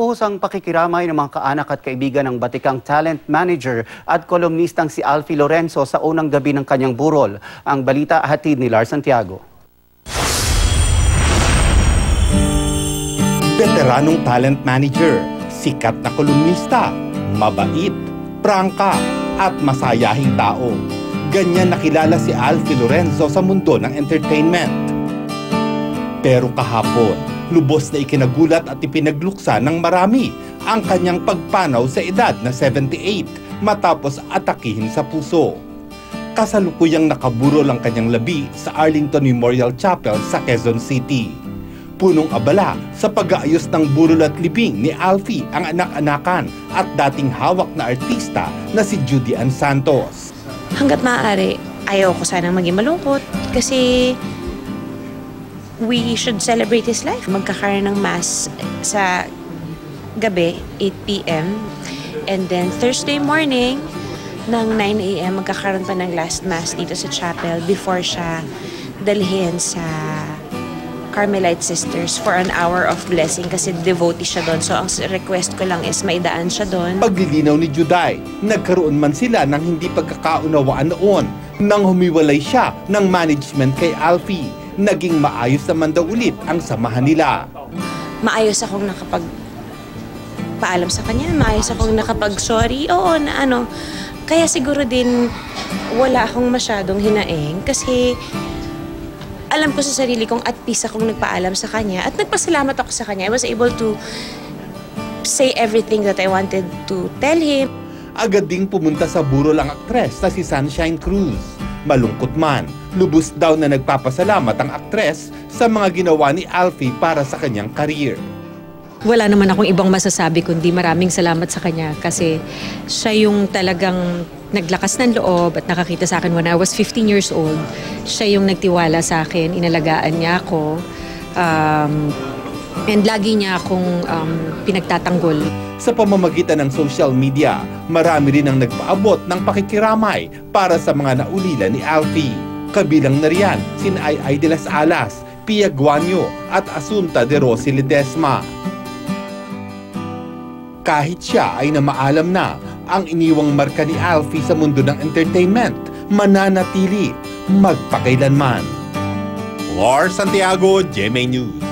Lubos ang pakikiramay ng mga kaanak at kaibigan ng batikang talent manager at kolumnistang si Alfie Lorenzo sa unang gabi ng kanyang burol. Ang balita hatid ni Lars Santiago. Veteranong talent manager, sikat na kolumnista, mabait, prangka at masayahing tao. Ganyan nakilala si Alfie Lorenzo sa mundo ng entertainment. Pero kahapon, lubos na ikinagulat at ipinagluksa ng marami ang kanyang pagpanaw sa edad na 78 matapos atakihin sa puso. Kasalukuyang nakaburol ang kanyang labi sa Arlington Memorial Chapel sa Quezon City. Punong abala sa pag-aayos ng burol at libing ni Alfie ang anak-anakan at dating hawak na artista na si Judy Ann Santos. Hanggat maaari, ayaw ko sanang maging malungkot kasi we should celebrate his life. Magkakaroon ng mass sa gabi, 8 p.m. And then Thursday morning, ng 9 a.m. magkakaroon pa ng last mass dito sa chapel before siya dalhin sa Carmelite Sisters for an hour of blessing kasi devotee siya doon. So ang request ko lang is maidaan siya doon. Paglilinaw ni Juday, nagkaroon man sila ng hindi pagkakaunawaan noon nang humiwalay siya ng management kay Alfie. Naging maayos naman daw ulit ang samahan nila. Maayos akong nakapagpaalam sa kanya, maayos akong nakapag-sorry, oo na ano. Kaya siguro din wala akong masyadong hinaing kasi alam ko sa sarili kong at peace akong nagpaalam sa kanya at nagpasalamat ako sa kanya. I was able to say everything that I wanted to tell him. Agad ding pumunta sa burol ang aktres na si Sunshine Cruz. Malungkot man, lubos daw na nagpapasalamat ang aktres sa mga ginawa ni Alfie para sa kanyang career. Wala naman akong ibang masasabi kundi maraming salamat sa kanya kasi siya yung talagang naglakas ng loob at nakakita sa akin when I was 15 years old. Siya yung nagtiwala sa akin, inalagaan niya ako, and lagi niya akong pinagtatanggol. Sa pamamagitan ng social media, marami rin ang nagpaabot ng pakikiramay para sa mga naulila ni Alfie. Kabilang na riyan sina Ay de las Alas, Pia Guanyo at Asunta de Rossi Ledesma. Kahit siya ay namaalam na ang iniwang marka ni Alfie sa mundo ng entertainment, mananatili magpakailanman. Lars Santiago, GMA News.